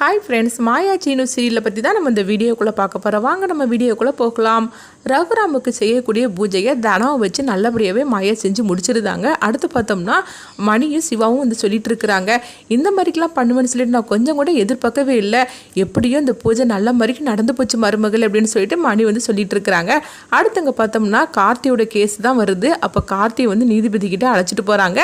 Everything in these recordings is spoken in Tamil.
ஹாய் ஃப்ரெண்ட்ஸ், மாயா சீனு சீரியலை பற்றி தான் நம்ம இந்த வீடியோக்குள்ளே பார்க்க போகிறோம். வாங்க நம்ம வீடியோக்குள்ளே போகலாம். ரகுராமுக்கு செய்யக்கூடிய பூஜையை தனாவை வச்சு நல்லபடியாகவே மாயா செஞ்சு முடிச்சிருந்தாங்க. அடுத்து பார்த்தோம்னா மணியும் சிவாவும் வந்து சொல்லிட்டு இருக்கிறாங்க, இந்த மாதிரிக்கெலாம் பண்ணுவேன்னு சொல்லிட்டு நான் கொஞ்சம் கூட எதிர்பார்க்கவே இல்லை. எப்படியோ இந்த பூஜை நல்ல மாதிரிக்கு நடந்து போச்சு மருமகள் அப்படின்னு சொல்லிட்டு மணி வந்து சொல்லிட்டு இருக்கிறாங்க. அடுத்தங்க பார்த்தோம்னா கார்த்தியோட கேஸ் தான் வருது. அப்போ கார்த்தியை வந்து நீதிபதிக்கிட்ட அழைச்சிட்டு போகிறாங்க.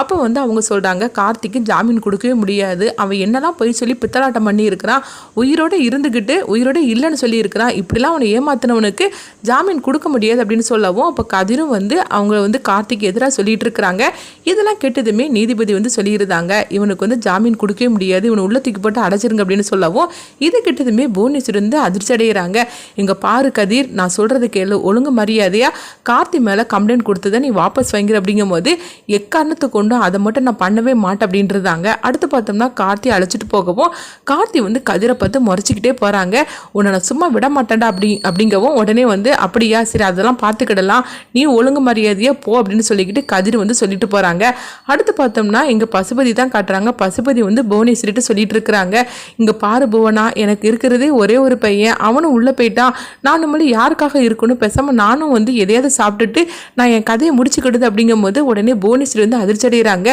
அப்போ வந்து அவங்க சொல்கிறாங்க, கார்த்திக்கு ஜாமீன் கொடுக்கவே முடியாது, அவன் என்னெல்லாம் போய் சொல்லி பித்தலாட்டம் பண்ணி இருக்கிறான், உயிரோடு இருந்துக்கிட்டு உயிரோடு இல்லைன்னு சொல்லி இருக்கிறான், இப்படிலாம் அவனை ஏமாத்தினவனுக்கு ஜாமீன் கொடுக்க முடியாது அப்படின்னு சொல்லவும், அப்போ கதிரும் வந்து அவங்க வந்து கார்த்திக்கு எதிராக சொல்லிட்டு இருக்கிறாங்க. இதெல்லாம் கேட்டதுமே நீதிபதி வந்து சொல்லியிருந்தாங்க, இவனுக்கு வந்து ஜாமீன் கொடுக்கவே முடியாது, இவனை உள்ள தூக்கி போட்டு அடைச்சிருங்க அப்படின்னு சொல்லவும், இது கிட்டதுமே புவனேஸ்வரி வந்து அதிர்ச்சி அடைகிறாங்க. இங்கே பாரு கதிர், நான் சொல்கிறது கேளு, ஒழுங்கு மரியாதையா கார்த்தி மேலே கம்ப்ளைண்ட் கொடுத்ததை நீ வாபஸ் வாங்கிற அப்படிங்கும் போது எக்காரணத்தை கொண்டும் அதை மட்டும் நான் பண்ணவே மாட்டேன் அப்படின்றதாங்க. அடுத்து பார்த்தோம்னா கார்த்தி அழைச்சிட்டு போகவும் கார்த்தி வந்து கதிரை பார்த்து முறைச்சிக்கிட்டே போகிறாங்க. உன்னை நான் சும்மா விட மாட்டேன்டா அப்படிங்கவும் உடனே வந்து அப்படியா சரி அதெல்லாம் பார்த்துக்கிடலாம், நீ ஒழுங்கு மரியாதையாக போ அப்படின்னு சொல்லிக்கிட்டு கதிர் வந்து சொல்லிட்டு போகிறாங்க. அடுத்து பார்த்தோம்னா இங்கே பசுபதி தான் காட்டுறாங்க. பசுபதி வந்து புவனேஸ்வரிட்டு சொல்லிட்டு இருக்கிறாங்க, இங்கே பாரு புவனா, எனக்கு இருக்கிறதே ஒரே ஒரு பையன், அவனும் உள்ளே போயிட்டான், நான் நம்மளும் யாருக்காக இருக்கணும், பேசாமல் நானும் வந்து எதையாவது சாப்பிட்டுட்டு நான் என் கதையை முடிச்சுக்கிடுது அப்படிங்கும் போது உடனே புவனேஸ்வரி வந்து அதிர்ச்சி அடைகிறாங்க.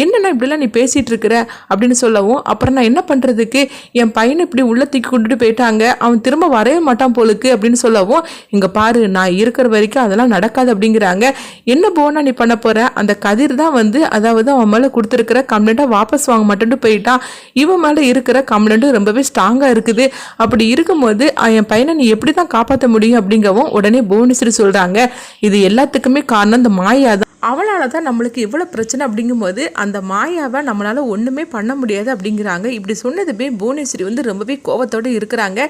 என்னென்ன இப்படிலாம் நீ பேசிகிட்டு இருக்கிற அப்படின்னு சொல்லவும், அப்புறம் நான் என்ன பண்ணுறதுக்கு, என் பையனை இப்படி உள்ள தூக்கி கொண்டுட்டு போயிட்டாங்க, அவன் திரும்ப வரவே மாட்டான் போலுக்கு அப்படின்னு சொல்லவும், இங்கே பாரு நான் இருக்கிற வரைக்கும் அதெல்லாம் நடக்காது அப்படிங்கிறாங்க. என்ன போனா நீ பண்ண போற, அந்த கதிர் தான் வந்து அதாவது அவன் மேலே கொடுத்துருக்கிற கம்ப்ளைண்ட்டாக வாபஸ் வாங்க மாட்டேன்ட்டு போயிட்டான், இவன் மேலே இருக்கிற கம்ப்ளைண்ட்டும் ரொம்பவே ஸ்ட்ராங்காக இருக்குது, அப்படி இருக்கும்போது என் பையனை நீ எப்படி தான் காப்பாற்ற முடியும் அப்படிங்கவும் உடனே புவனேஸ்வரி சொல்கிறாங்க, இது எல்லாத்துக்குமே காரணம் இந்த மாயா தான், அவளால் தான் நம்மளுக்கு இவ்வளோ பிரச்சனை அப்படிங்கும்போது அந்த மாயாவை நம்மளால் ஒன்றுமே பண்ண முடியாது அப்படிங்கிறாங்க. இப்படி சொன்னதுமே புவனேஸ்வரி வந்து ரொம்பவே கோபத்தோடு இருக்கிறாங்க.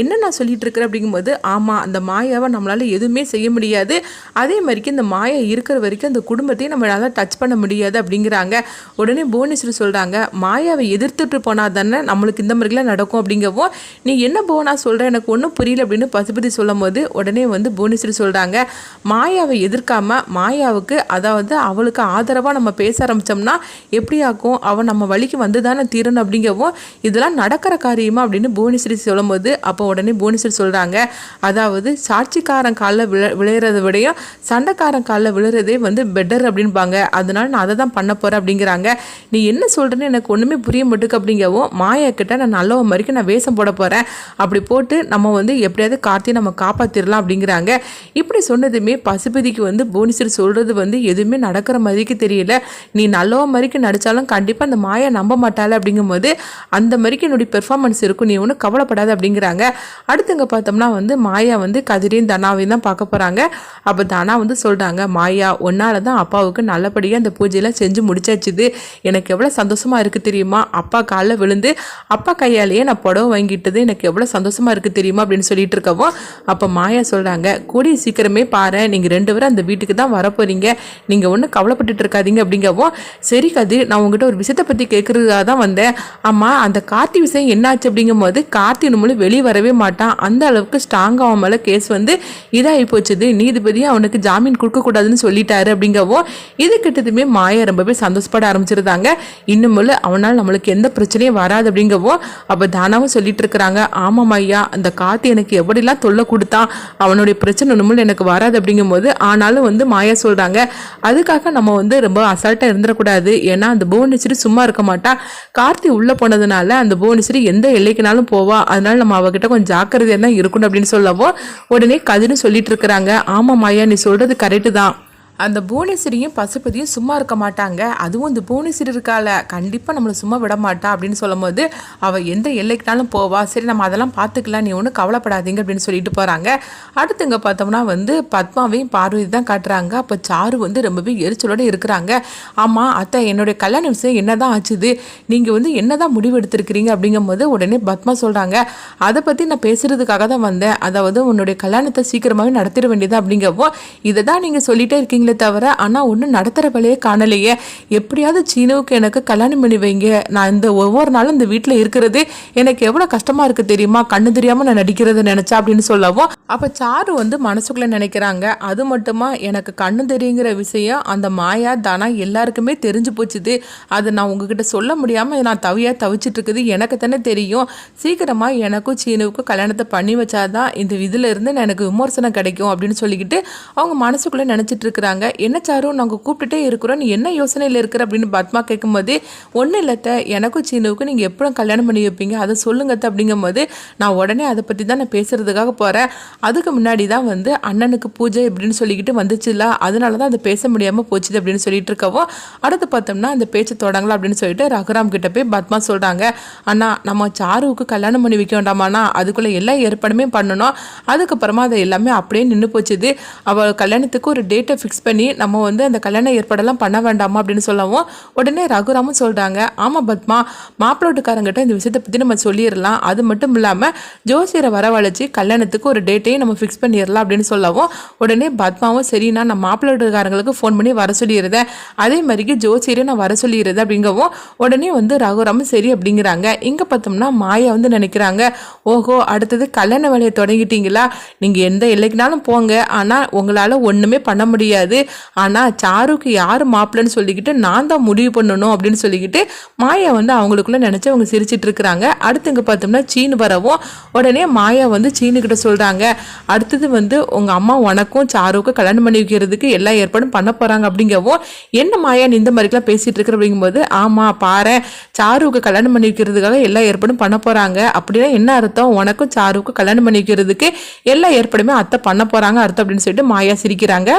என்ன நான் சொல்லிட்டு இருக்கிறேன் அப்படிங்கும்போது, ஆமாம் அந்த மாயாவை நம்மளால் எதுவுமே செய்ய முடியாது, அதே மாதிரிக்கு இந்த மாயா இருக்கிற வரைக்கும் அந்த குடும்பத்தையும் நம்மளால் டச் பண்ண முடியாது அப்படிங்கிறாங்க. உடனே புவனேஸ்வரி சொல்கிறாங்க, மாயாவை எதிர்த்துட்டு போனால் தானே நம்மளுக்கு இந்த மாதிரிலாம் நடக்கும் அப்படிங்கவும், நீ என்ன புவனா சொல்கிற, எனக்கு ஒன்றும் புரியல அப்படின்னு பசுபதி சொல்லும் போது உடனே வந்து புவனேஸ்வரி சொல்கிறாங்க, மாயாவை எதிர்க்காம மாயாவுக்கு அதாவது அவளுக்கு ஆதரவாக நம்ம பேச ஆரம்பித்தோம்னா எப்படி ஆகும், அவன் நம்ம வழிக்கு வந்து தானே தீரணும் அப்படிங்கவும், இதெல்லாம் நடக்கிற காரியமா அப்படின்னு புவனேஸ்வரி சொல்லும் போது, அப்போ உடனே புவனேஸ்வரி சொல்கிறாங்க, அதாவது சாட்சிக்காரன் காலில் விளையிறத விடையும் சண்டைக்காரன் காலில் விழுறதே வந்து பெட்டர் அப்படின்பாங்க, அதனால நான் அதை தான் பண்ண போகிறேன் அப்படிங்கிறாங்க. நீ என்ன சொல்கிறேன்னு எனக்கு ஒன்றுமே புரிய மாட்டுக்கு அப்படிங்கவும், மாயா கிட்ட நான் நல்லவன் மாதிரிக்கு நான் வேஷம் போட போகிறேன், அப்படி போட்டு நம்ம வந்து எப்படியாவது கார்த்தியை நம்ம காப்பாற்றிடலாம் அப்படிங்கிறாங்க. இப்படி சொன்னதுமே பசுபதிக்கு வந்து புவனேஸ்வரி சொல்கிறது வந்து எதுவுமே நடக்கிற மாதிரிக்கு தெரியல, நீ நல்லவ மாதிரிக்கு நடித்தாலும் கண்டிப்பாக அந்த மாயா நம்ப மாட்டாள் அப்படிங்கும்போது அந்த மாதிரிக்கு என்னுடைய பெர்ஃபார்மன்ஸ் இருக்கும், நீ ஒன்றும் கவலைப்படாது அப்படிங்கிறாங்க. அடுத்துங்க பார்த்தோம்னா வந்து மாயா வந்து கதிரையும் தனாவையும் தான் பார்க்க போகிறாங்க. அப்போ தனா வந்து சொல்கிறாங்க, மாயா ஒன்னால தான் அப்பாவுக்கு நல்லபடியாக அந்த பூஜையெல்லாம் செஞ்சு முடிச்சாச்சுது, எனக்கு எவ்வளோ சந்தோஷமாக இருக்குது தெரியுமா, அப்பா காலில் விழுந்து அப்பா கையாலேயே நான் புடவை வாங்கிட்டது எனக்கு எவ்வளோ சந்தோஷமாக இருக்குது தெரியுமா அப்படின்னு சொல்லிட்டு இருக்கவும், அப்போ மாயா சொல்கிறாங்க, கூடிய சீக்கிரமே பாரு நீங்கள் 2 பேரும் அந்த வீட்டுக்கு தான் வரப்போறீங்க, நீங்கள் ஒன்றும் கவலைப்பட்டுட்டு இருக்காதீங்க அப்படிங்கவும், சரி கதிர் நான் உங்ககிட்ட ஒரு விஷயத்தை பற்றி கேட்குறதுக்காக தான் வந்தேன், ஆமாம் அந்த கார்த்தி விஷயம் என்னாச்சு அப்படிங்கும் போது, கார்த்தி நம்மளும் வெளியே வரவே மாட்டான், அந்த அளவுக்கு ஸ்ட்ராங்காக அவன் மேலே கேஸ் வந்து இதாகி போச்சுது, நீதிபதியும் அவனுக்கு ஜாமீன் கொடுக்கக்கூடாதுன்னு சொல்லிட்டாரு அப்படிங்கவும், இது கிட்டதுமே மாயா ரொம்பவே சந்தோஷப்பட ஆரம்பிச்சிருந்தாங்க. இன்னும் அவனால் நம்மளுக்கு எந்த பிரச்சனையும் வராது அப்படிங்கவும், அப்போ தானாவும் சொல்லிட்டு இருக்கிறாங்க, ஆமாம் ஐயா அந்த கார்த்தி எனக்கு எப்படிலாம் தொல்லை கொடுத்தான், அவனுடைய பிரச்சனை இன்னும் எனக்கு வராது அப்படிங்கும்போது, ஆனாலும் வந்து மாயா சொல்கிறாங்க, அதுக்காக நம்ம வந்து ரொம்ப அசால்ட்டாக இருந்துடக்கூடாது, ஏன்னா அந்த புவனேஸ்வரி சும்மா இருக்க மாட்டா, கார்த்தி உள்ளே போனதுனால அந்த புவனேஸ்வரி எந்த எல்லைக்குனாலும் போவா, அதனால நம்ம அவகிட்ட கொஞ்சம் ஜாக்கிரதையாக தான் இருக்கணும் அப்படின்னு சொல்லவும், உடனே கதிரும் சொல்லிட்டு இருக்கிறாங்க, ஆமாம் மாயா நீ சொல்கிறது கரெக்டு தான், அந்த புவனேஸ்வரியும் பசுபதியும் சும்மா இருக்க மாட்டாங்க, அதுவும் இந்த புவனேஸ்வரி இருக்கால கண்டிப்பாக நம்மளை சும்மா விட மாட்டா அப்படின்னு சொல்லும் போது, அவள் எந்த எல்லைக்குனாலும் போவா, சரி நம்ம அதெல்லாம் பார்த்துக்கலாம், நீ ஒன்றும் கவலைப்படாதீங்க அப்படின்னு சொல்லிட்டு போகிறாங்க. அடுத்துங்க பார்த்தோம்னா வந்து பத்மாவையும் பார்வதி தான் காட்டுறாங்க. அப்போ சாரு வந்து ரொம்பவே எரிச்சலோடு இருக்கிறாங்க. ஆமாம் அத்தை என்னுடைய கல்யாண விஷயம் என்ன தான் ஆச்சுது, நீங்கள் வந்து என்ன தான் முடிவு எடுத்திருக்கிறீங்க அப்படிங்கும் போது உடனே பத்மா சொல்கிறாங்க, அதை பற்றி நான் பேசுகிறதுக்காக தான் வந்தேன், அதாவது உன்னுடைய கல்யாணத்தை சீக்கிரமாகவே நடத்திட வேண்டியதா அப்படிங்கப்போ, இதை தான் நீங்கள் சொல்லிகிட்டே இருக்கீங்களே இருக்கீங்களே தவிர ஆனால் ஒன்றும் நடத்துகிற வேலையே காணலையே. எப்படியாவது சீனுவுக்கு எனக்கு கல்யாணம் பண்ணி வைங்க. நான் இந்த ஒவ்வொரு நாளும் இந்த வீட்டில் இருக்கிறது எனக்கு எவ்வளோ கஷ்டமாக இருக்குது தெரியுமா, கண்ணு தெரியாமல் நான் நடிக்கிறத நினச்சா அப்படின்னு சொல்லவும், அப்போ சாரு வந்து மனசுக்குள்ளே நினைக்கிறாங்க, அது மட்டுமா எனக்கு கண்ணு தெரியுங்கிற விஷயம் அந்த மாயா தானா எல்லாருக்குமே தெரிஞ்சு போச்சுது. அது நான் உங்ககிட்ட சொல்ல முடியாமல் நான் தவிச்சிட்டு இருக்குது. எனக்கு தானே தெரியும். சீக்கிரமாக எனக்கும் சீனுவுக்கும் கல்யாணத்தை பண்ணி வச்சாதான் இந்த இதில் இருந்து எனக்கு விமர்சனம் கிடைக்கும் அப்படின்னு சொல்லிக்கிட்டு அவங்க மனசுக்குள்ளே நினச்சிட்டு இருக்கிறாங்க. என்ன சாரு நாங்கள் கூப்பிட்டுட்டே இருக்கிறோம், நீ என்ன யோசனையில் இருக்கிற அப்படின்னு பத்மா கேட்கும்போது, ஒன்றும் இல்லத்த, எனக்கும் சீனுவுக்கும் நீங்கள் எப்போ கல்யாணம் பண்ணி வைப்பீங்க அதை சொல்லுங்கத்த அப்படிங்கும்போது, நான் உடனே அதை பற்றி தான் நான் பேசுகிறதுக்காக போகிறேன். அதுக்கு முன்னாடி தான் வந்து அண்ணனுக்கு பூஜை இப்படின்னு சொல்லிக்கிட்டு வந்துச்சுல, அதனால தான் அதை பேச முடியாமல் போச்சுது அப்படின்னு சொல்லிட்டு இருக்கவும், அடுத்து பார்த்தோம்னா அந்த பேச்சு தொடங்கலாம் அப்படின்னு சொல்லிட்டு ரகுராம் கிட்ட போய் பத்மா சொல்கிறாங்க, அண்ணா நம்ம சாருவுக்கு கல்யாணம் பண்ணி வைக்க வேண்டாமாண்ணா, அதுக்குள்ளே எல்லா ஏற்பாடுமே பண்ணணும். அதுக்கப்புறமா அதை எல்லாமே அப்படியே நின்று போச்சுது. அவள் கல்யாணத்துக்கு ஒரு டேட்டை ஃபிக்ஸ் பண்ணி நம்ம வந்து அந்த கல்யாண ஏற்பாடெல்லாம் பண்ண வேண்டாமா அப்படின்னு சொல்லவும், உடனே ரகுராமும் சொல்கிறாங்க, ஆமாம் பத்மா, மாப்பிள்ளோட்டுக்காரங்கிட்ட இந்த விஷயத்தை பற்றி நம்ம சொல்லிடலாம். அது மட்டும் இல்லாமல் ஜோசியரை வரவழைச்சி கல்யாணத்துக்கு ஒரு டேட்டையும் நம்ம ஃபிக்ஸ் பண்ணிடலாம் அப்படின்னு சொல்லவும், உடனே பத்மாவும் சரிண்ணா நான் மாப்பிள்ளோட்டுக்காரங்களுக்கு ஃபோன் பண்ணி வர சொல்லிடுறேன், அதே மாதிரிக்கு ஜோசியரை நான் வர சொல்லிடுறேன் அப்படிங்கவும், உடனே வந்து ரகுராமும் சரி அப்படிங்கிறாங்க. இங்கே பார்த்தோம்னா மாயா வந்து நினைக்கிறாங்க, ஓஹோ அடுத்தது கல்யாண வேலையை தொடங்கிட்டீங்களா, நீங்கள் எந்த எல்லைக்குனாலும் போங்க, ஆனால் உங்களால் ஒன்றுமே பண்ண முடியாது. ஆனால் சாருக்கு யார் மாப்பிள்ளைன்னு சொல்லிக்கிட்டு நான் தான் முடிவு பண்ணணும் அப்படின்னு சொல்லிக்கிட்டு மாயா வந்து அவங்களுக்குள்ள நினச்சி அவங்க சிரிச்சிட்டு இருக்கிறாங்க. அடுத்து இங்கே பார்த்தோம்னா சீனு வரவும், உடனே மாயா வந்து சீனுக்கிட்ட சொல்கிறாங்க, அடுத்தது வந்து உங்கள் அம்மா உனக்கும் சாருக்கும் கல்யாணம் பண்ணி வைக்கிறதுக்கு எல்லா ஏற்பாடும் பண்ண போகிறாங்க அப்படிங்கவும், என்ன மாயா நீ இந்த மாதிரிலாம் பேசிகிட்டு இருக்கிற அப்படிங்கும்போது, ஆமாம் பாரு சாருவுக்கு கல்யாணம் பண்ணி வைக்கிறதுக்காக எல்லா ஏற்பாடும் பண்ண போகிறாங்க, அப்படின்னா என்ன அர்த்தம், உனக்கும் சாருவுக்கும் கல்யாணம் பண்ணி வைக்கிறதுக்கு எல்லா ஏற்பாடுமே அத்தை பண்ண போகிறாங்க அர்த்தம் அப்படின்னு சொல்லிட்டு மாயா சிரிக்கிறாங்க.